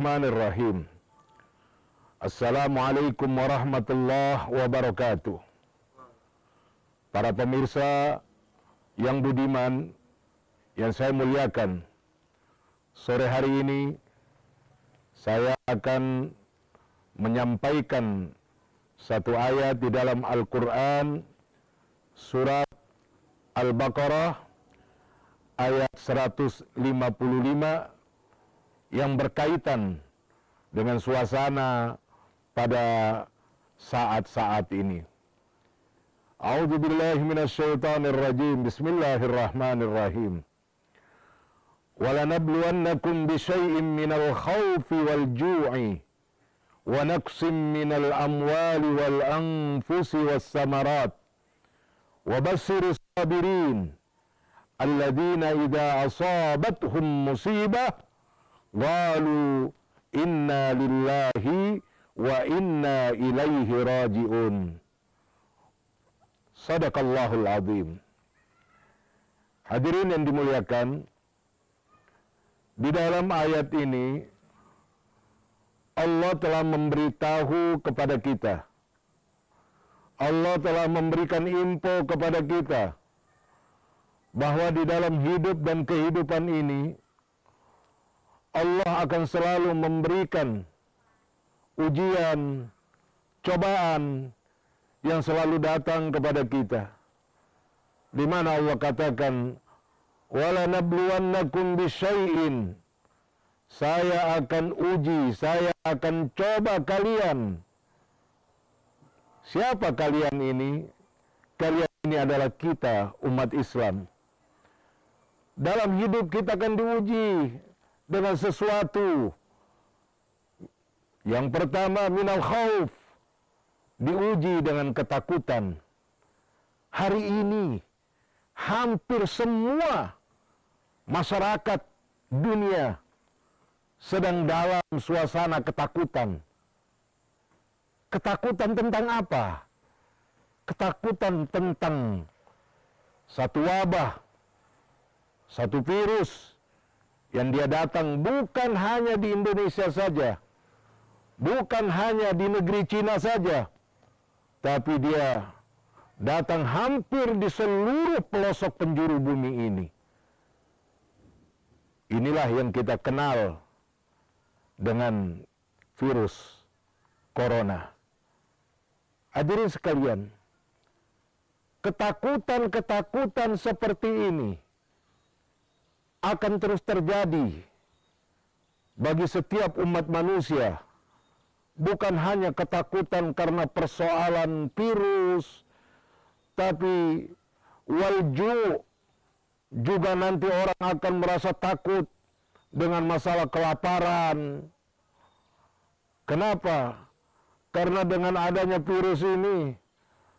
Bismillahirrahmanirrahim. Assalamualaikum warahmatullahi wabarakatuh. Para pemirsa yang budiman, yang saya muliakan, sore hari ini saya akan menyampaikan satu ayat di dalam Al-Quran, surat Al-Baqarah, ayat 155, yang berkaitan dengan suasana pada saat-saat ini. A'udzubillahi minasyaitonirrajim. Bismillahirrahmanirrahim. Walanabluwannakum bisyai'in minal khawfi wal ju'i wa naqsim minal amwali wal anfusi was samarat wa bassiris sabirin alladzina idza asabathum musibah qalu inna lillahi wa inna ilaihi raji'un. Sadaqallahul azim. Hadirin yang dimuliakan, di dalam ayat ini Allah telah memberitahu kepada kita, Allah telah memberikan info kepada kita bahwa di dalam hidup dan kehidupan ini Allah akan selalu memberikan ujian, cobaan yang selalu datang kepada kita. Di mana Allah katakan, "Wala nabluwannakum bisyai'in." Saya akan uji, saya akan coba kalian. Siapa kalian ini? Kalian ini adalah kita, umat Islam. Dalam hidup kita akan diuji dengan sesuatu. Yang pertama, minal khauf, diuji dengan ketakutan. Hari ini hampir semua masyarakat dunia sedang dalam suasana ketakutan. Ketakutan tentang apa? Ketakutan tentang satu wabah, satu virus yang dia datang bukan hanya di Indonesia saja, bukan hanya di negeri Cina saja, tapi dia datang hampir di seluruh pelosok penjuru bumi ini. Inilah yang kita kenal dengan virus corona. Hadirin sekalian, ketakutan-ketakutan seperti ini akan terus terjadi bagi setiap umat manusia. Bukan hanya ketakutan karena persoalan virus, tapi walju, juga nanti orang akan merasa takut dengan masalah kelaparan. Kenapa? Karena dengan adanya virus ini,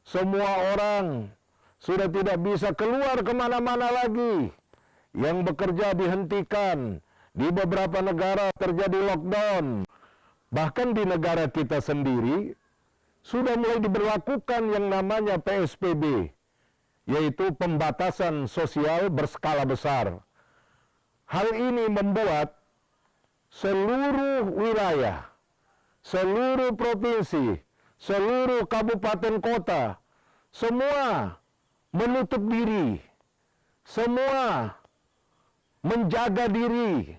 semua orang sudah tidak bisa keluar kemana-mana lagi. Yang bekerja dihentikan, di beberapa negara terjadi lockdown. Bahkan di negara kita sendiri sudah mulai diberlakukan yang namanya PSBB, yaitu pembatasan sosial berskala besar. Hal ini membuat seluruh wilayah, seluruh provinsi, seluruh kabupaten kota, semua menutup diri, semua menjaga diri.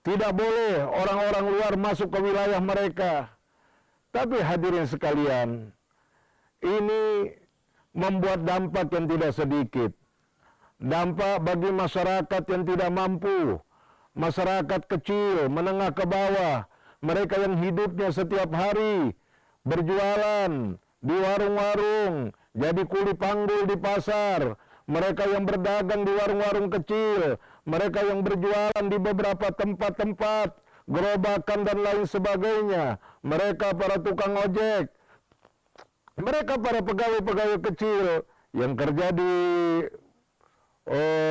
Tidak boleh orang-orang luar masuk ke wilayah mereka. Tapi hadirin sekalian, ini membuat dampak yang tidak sedikit. Dampak bagi masyarakat yang tidak mampu, masyarakat kecil, menengah ke bawah, mereka yang hidupnya setiap hari berjualan di warung-warung, jadi kuli panggul di pasar, mereka yang berdagang di warung-warung kecil, mereka yang berjualan di beberapa tempat-tempat, gerobakan dan lain sebagainya, mereka para tukang ojek, mereka para pegawai-pegawai kecil yang kerja di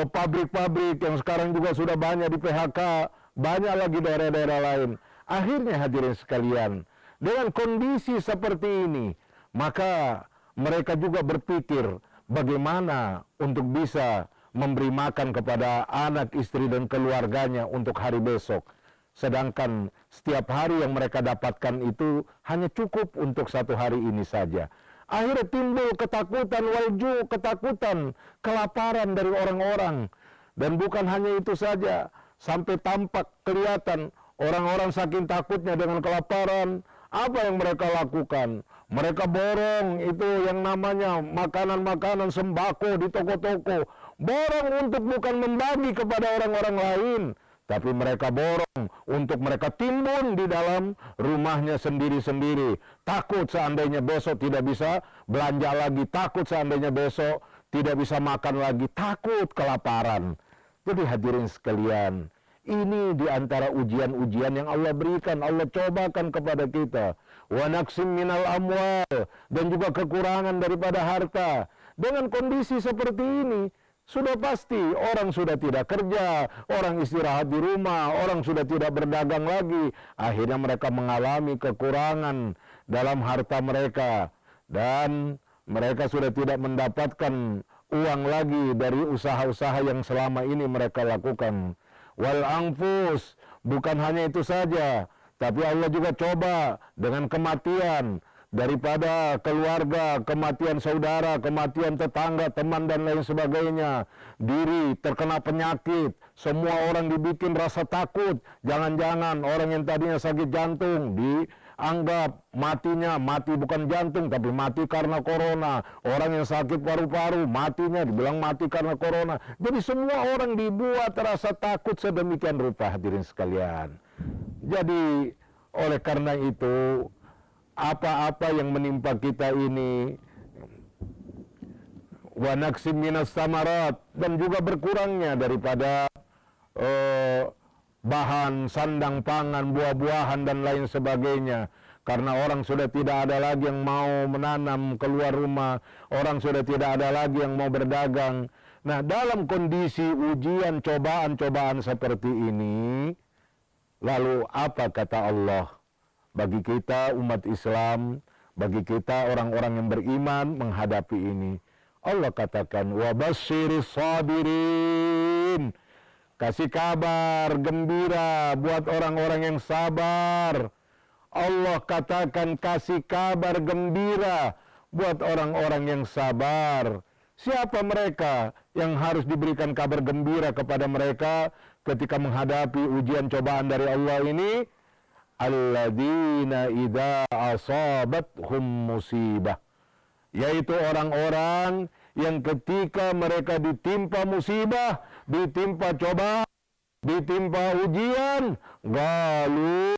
pabrik-pabrik yang sekarang juga sudah banyak di PHK, banyak lagi daerah-daerah lain. Akhirnya hadirin sekalian, dengan kondisi seperti ini, maka mereka juga berpikir bagaimana untuk bisa memberi makan kepada anak, istri, dan keluarganya untuk hari besok. sedangkan setiap hari yang mereka dapatkan itu hanya cukup untuk satu hari ini saja. Akhirnya timbul ketakutan, walju, ketakutan, kelaparan dari orang-orang. Dan bukan hanya itu saja, sampai tampak kelihatan orang-orang saking takutnya dengan kelaparan, apa yang mereka lakukan? Mereka borong itu yang namanya makanan-makanan sembako di toko-toko. Borong untuk bukan membagi kepada orang-orang lain, tapi mereka borong untuk mereka timbun di dalam rumahnya sendiri-sendiri. Takut seandainya besok tidak bisa belanja lagi, takut seandainya besok tidak bisa makan lagi, takut kelaparan. Jadi hadirin sekalian, ini di antara ujian-ujian yang Allah berikan, Allah cobakan kepada kita. Wa naqsim minal amwal, dan juga kekurangan daripada harta. Dengan kondisi seperti ini, sudah pasti orang sudah tidak kerja, orang istirahat di rumah, orang sudah tidak berdagang lagi. Akhirnya mereka mengalami kekurangan dalam harta mereka. Dan mereka sudah tidak mendapatkan uang lagi dari usaha-usaha yang selama ini mereka lakukan. Wal anfus, bukan hanya itu saja, tapi Allah juga coba dengan kematian daripada keluarga, kematian saudara, kematian tetangga, teman dan lain sebagainya. Diri terkena penyakit, semua orang dibikin rasa takut. Jangan-jangan orang yang tadinya sakit jantung dianggap matinya mati bukan jantung tapi mati karena corona. Orang yang sakit paru-paru matinya dibilang mati karena corona. Jadi semua orang dibuat rasa takut sedemikian rupa, hadirin sekalian. Jadi oleh karena itu, apa-apa yang menimpa kita ini, wa naqsim minas samarat, dan juga berkurangnya daripada bahan sandang pangan, buah-buahan dan lain sebagainya. Karena orang sudah tidak ada lagi yang mau menanam keluar rumah, orang sudah tidak ada lagi yang mau berdagang. Nah, dalam kondisi ujian, cobaan-cobaan seperti ini, lalu apa kata Allah bagi kita umat Islam, bagi kita orang-orang yang beriman menghadapi ini? Allah katakan, wa basyiris sabirin, kasih kabar gembira buat orang-orang yang sabar. Allah katakan kasih kabar gembira buat orang-orang yang sabar. Siapa mereka yang harus diberikan kabar gembira kepada mereka ketika menghadapi ujian cobaan dari Allah ini? Alladzina idza asabathum musibah, yaitu orang-orang yang ketika mereka ditimpa musibah, ditimpa cobaan, ditimpa ujian, qalu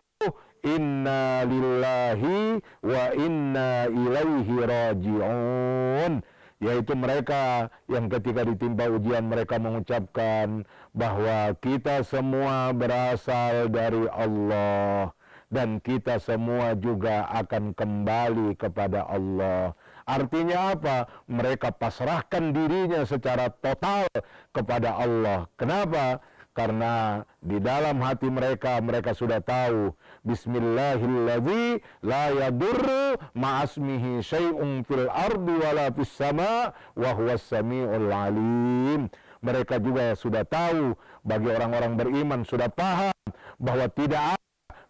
inna lillahi wa inna ilaihi raji'un, yaitu mereka yang ketika ditimpa ujian mereka mengucapkan bahwa kita semua berasal dari Allah dan kita semua juga akan kembali kepada Allah. Artinya apa? Mereka pasrahkan dirinya secara total kepada Allah. Kenapa? Karena di dalam hati mereka, mereka sudah tahu Bismillahilladzi la yadurru ma'asmihi syai'un fil ardi wala fis sama' wa huwas sami'ul alim. Mereka juga sudah tahu, bagi orang-orang beriman sudah paham bahwa tidak ada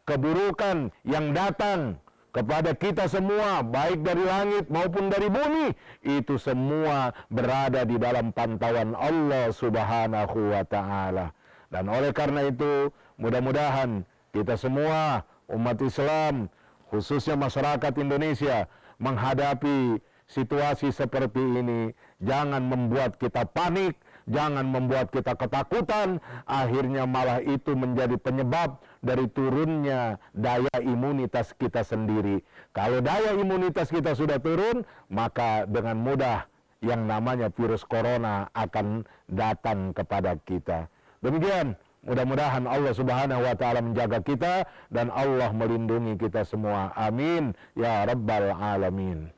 keburukan yang datang kepada kita semua, baik dari langit maupun dari bumi, itu semua berada di dalam pantauan Allah Subhanahu wa ta'ala. Dan oleh karena itu, mudah-mudahan kita semua umat Islam, khususnya masyarakat Indonesia, menghadapi situasi seperti ini, jangan membuat kita panik, jangan membuat kita ketakutan, akhirnya malah itu menjadi penyebab dari turunnya daya imunitas kita sendiri. Kalau daya imunitas kita sudah turun, maka dengan mudah yang namanya virus corona akan datang kepada kita. Demikian, mudah-mudahan Allah Subhanahu wa ta'ala menjaga kita dan Allah melindungi kita semua. Amin ya rabbal alamin.